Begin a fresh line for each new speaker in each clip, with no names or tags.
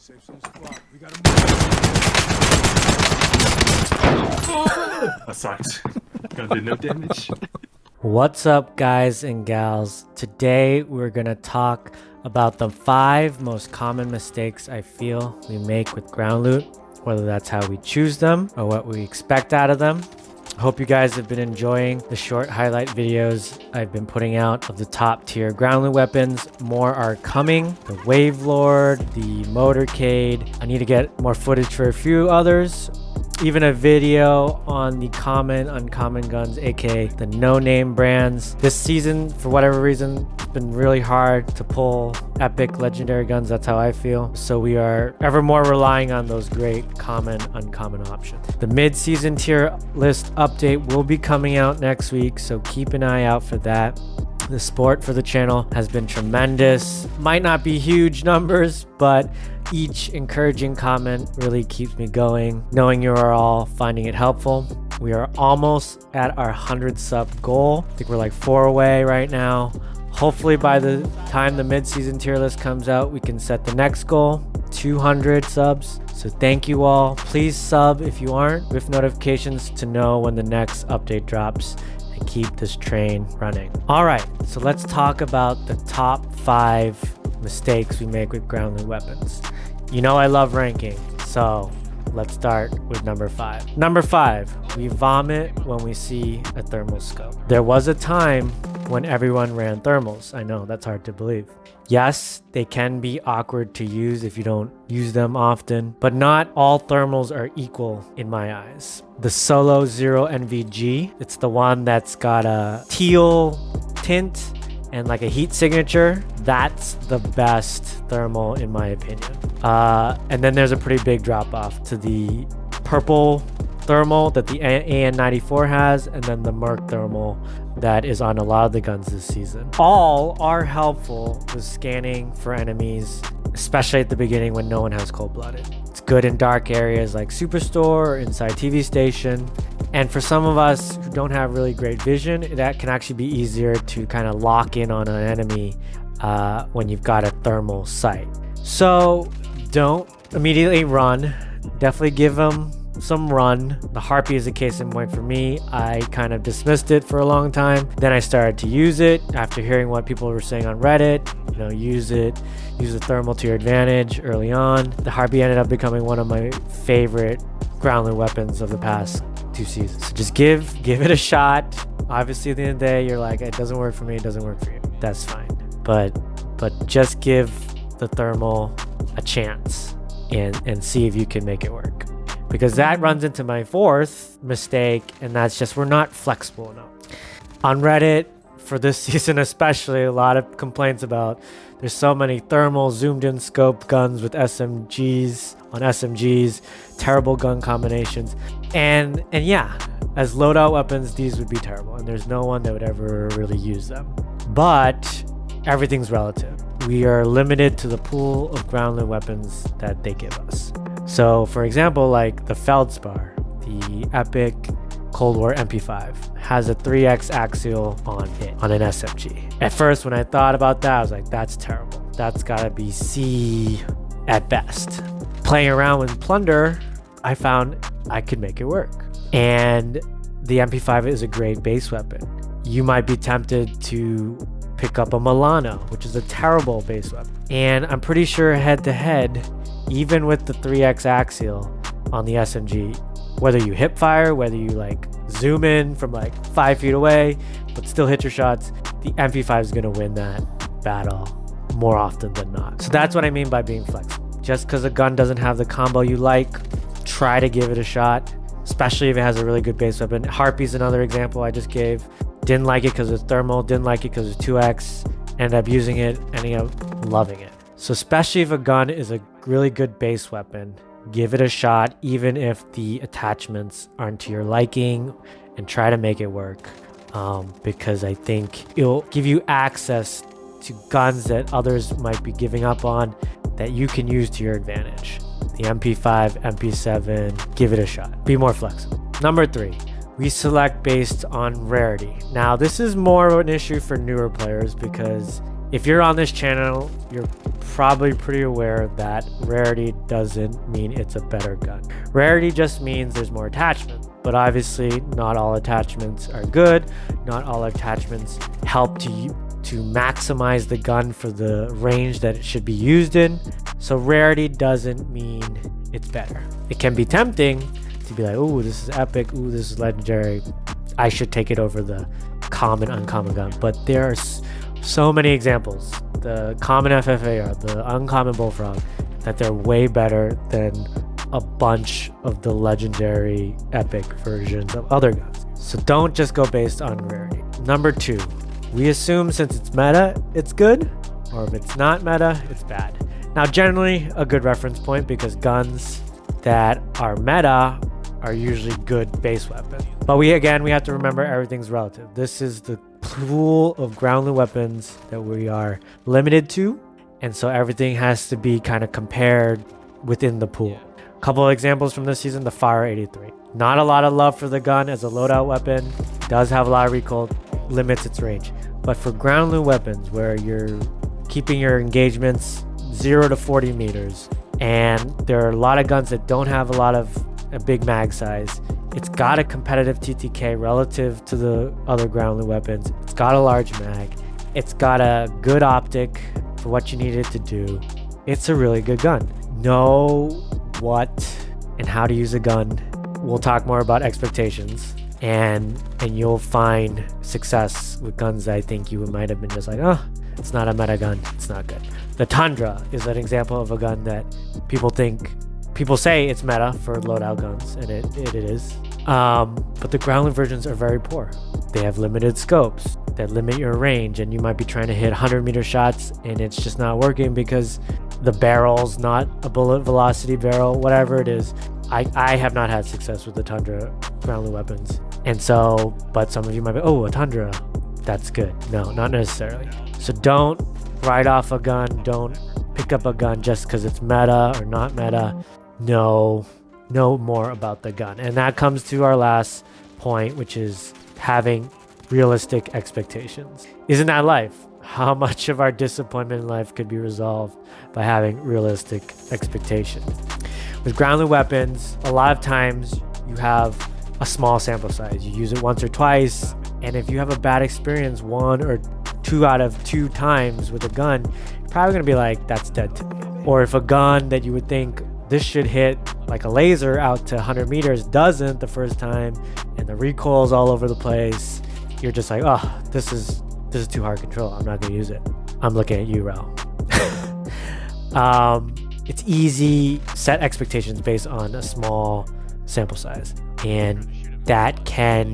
That sucked. Gonna do no damage.
What's up, guys and gals? Today we're gonna talk about the 5 most common mistakes I feel we make with ground loot, whether that's how we choose them or what we expect out of them. Hope you guys have been enjoying the short highlight videos I've been putting out of the top tier ground loot weapons. More are coming. The Wave Lord, the Motorcade. I need to get more footage for a few others. Even a video on the common, uncommon guns, aka the no-name brands. This season, for whatever reason, it's been really hard to pull epic legendary guns. That's how I feel. So we are ever more relying on those great common, uncommon options. The mid-season tier list update will be coming out next week, so keep an eye out for that. The support for the channel has been tremendous. Might not be huge numbers, but each encouraging comment really keeps me going, knowing you are all finding it helpful. We are almost at our 100 sub goal. I think we're like 4 away right now. Hopefully by the time the mid-season tier list comes out, we can set the next goal, 200 subs. So thank you all. Please sub if you aren't, with notifications to know when the next update drops, and keep this train running. All right, so let's talk about the top 5 mistakes we make with ground loot weapons. You know I love ranking, so let's start with number 5. Number 5, we vomit when we see a thermal scope. There was a time when everyone ran thermals. I know, that's hard to believe. Yes, they can be awkward to use if you don't use them often, but not all thermals are equal in my eyes. The Solo Zero NVG, it's the one that's got a teal tint and like a heat signature. That's the best thermal in my opinion. And then there's a pretty big drop off to the purple thermal that the AN94 has, and then the Merc thermal that is on a lot of the guns this season. All are helpful with scanning for enemies, especially at the beginning when no one has cold-blooded. It's good in dark areas like Superstore or inside TV station. And for some of us who don't have really great vision, that can actually be easier to kind of lock in on an enemy when you've got a thermal sight. So don't immediately run. Definitely give them some run. The Harpy is a case in point for me. I kind of dismissed it for a long time. Then I started to use it after hearing what people were saying on Reddit. You know, use the thermal to your advantage early on. The Harpy ended up becoming one of my favorite ground loot weapons of the past 2 seasons. So just give it a shot. Obviously at the end of the day, you're like, it doesn't work for me, it doesn't work for you. That's fine. But just give the thermal a chance and see if you can make it work. Because that runs into my 4th mistake, and that's just we're not flexible enough. On Reddit, for this season especially, a lot of complaints about there's so many thermal zoomed in scope guns with SMGs on SMGs, terrible gun combinations. And yeah, as loadout weapons, these would be terrible, and there's no one that would ever really use them. But everything's relative. We are limited to the pool of ground loot weapons that they give us. So for example, like the Feldspar, the epic Cold War MP5 has a 3x axial on it on an SMG. At first, when I thought about that, I was like, that's terrible. That's gotta be C at best. Playing around with Plunder, I found I could make it work. And the MP5 is a great base weapon. You might be tempted to pick up a Milano, which is a terrible base weapon. And I'm pretty sure head to head, even with the 3x axial on the SMG, whether you hip fire, whether you like zoom in from like 5 feet away, but still hit your shots, the MP5 is gonna win that battle more often than not. So that's what I mean by being flexible. Just because a gun doesn't have the combo you like, try to give it a shot, especially if it has a really good base weapon. Harpy's another example I just gave. Didn't like it because it's thermal, didn't like it because it's 2x, ended up using it, ending up loving it. So especially if a gun is a really good base weapon, give it a shot, even if the attachments aren't to your liking, and try to make it work. Because I think it'll give you access to guns that others might be giving up on that you can use to your advantage. The MP5, MP7, give it a shot. Be more flexible. Number 3, we select based on rarity. Now, this is more of an issue for newer players because if you're on this channel, you're probably pretty aware that rarity doesn't mean it's a better gun. Rarity just means there's more attachment, but obviously not all attachments are good. Not all attachments help to maximize the gun for the range that it should be used in. So rarity doesn't mean it's better. It can be tempting to be like, oh, this is epic, oh, this is legendary, I should take it over the common uncommon gun. But there are so many examples, the common FFAR, the uncommon bullfrog, that they're way better than a bunch of the legendary epic versions of other guns. So don't just go based on rarity. Number 2, we assume since it's meta, it's good, or if it's not meta, it's bad. Now, generally a good reference point, because guns that are meta are usually good base weapons. But we have to remember everything's relative. This is the pool of ground loot weapons that we are limited to, and so everything has to be kind of compared within the pool. A couple of examples from this season: the Fire 83. Not a lot of love for the gun as a loadout weapon. Does have a lot of recoil, limits its range. But for ground loot weapons, where you're keeping your engagements 0 to 40 meters, and there are a lot of guns that don't have a big mag size, it's got a competitive TTK relative to the other ground loot weapons. It's got a large mag. It's got a good optic for what you need it to do. It's a really good gun. Know what and how to use a gun. We'll talk more about expectations, and you'll find success with guns that I think you might have been just like, oh, it's not a meta gun, it's not good. The Tundra is an example of a gun that people say it's meta for loadout guns, and it is. But the ground loot versions are very poor. They have limited scopes that limit your range, and you might be trying to hit 100-meter shots, and it's just not working because the barrel's not a bullet velocity barrel, whatever it is. I have not had success with the Tundra ground loot weapons. And so, but some of you might be, oh, a Tundra, that's good. No, not necessarily. So don't write off a gun. Don't pick up a gun just because it's meta or not meta. Know more about the gun. And that comes to our last point, which is having realistic expectations. Isn't that life? How much of our disappointment in life could be resolved by having realistic expectations? With ground loot weapons, a lot of times you have a small sample size. You use it once or twice, and if you have a bad experience 1 or 2 out of 2 times with a gun, you're probably gonna be like, that's dead to me. Or if a gun that you would think this should hit like a laser out to 100 meters doesn't the first time, and the recoil's all over the place, you're just like, oh, this is too hard to control, I'm not gonna use it. I'm looking at you, Ro. It's easy, set expectations based on a small sample size, and that can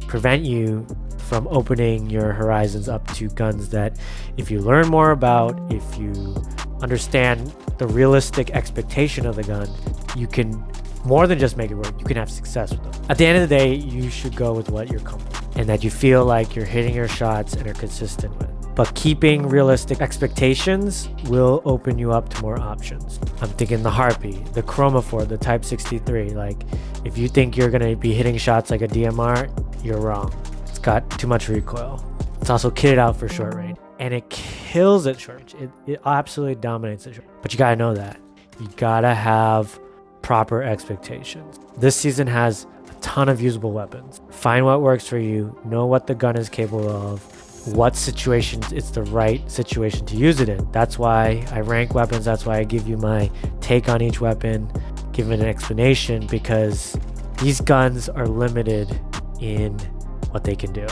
prevent you from opening your horizons up to guns that, if you learn more about, if you understand the realistic expectation of the gun, you can more than just make it work, you can have success with them. At the end of the day, you should go with what you're comfortable with and that you feel like you're hitting your shots and are consistent with. But keeping realistic expectations will open you up to more options. I'm thinking the Harpy, the Chromophore, the Type 63. Like, if you think you're gonna be hitting shots like a DMR, you're wrong. It's got too much recoil. It's also kitted out for short range, and it kills at short range. It absolutely dominates at short range. But you gotta know that. You gotta have proper expectations. This season has a ton of usable weapons. Find what works for you. Know what the gun is capable of. What situations it's the right situation to use it in. That's why I rank weapons. That's why I give you my take on each weapon, give it an explanation, because these guns are limited in what they can do.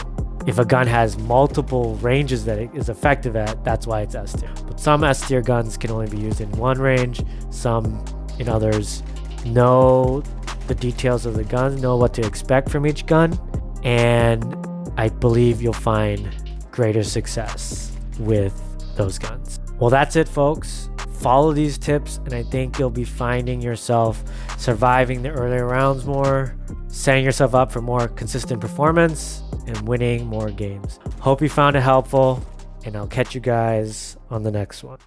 If a gun has multiple ranges that it is effective at, that's why it's S tier. But some S tier guns can only be used in one range, some in others. Know the details of the gun, know what to expect from each gun, and I believe you'll find greater success with those guns. Well, that's it, folks. Follow these tips, and I think you'll be finding yourself surviving the earlier rounds more, setting yourself up for more consistent performance, and winning more games. Hope you found it helpful, and I'll catch you guys on the next one.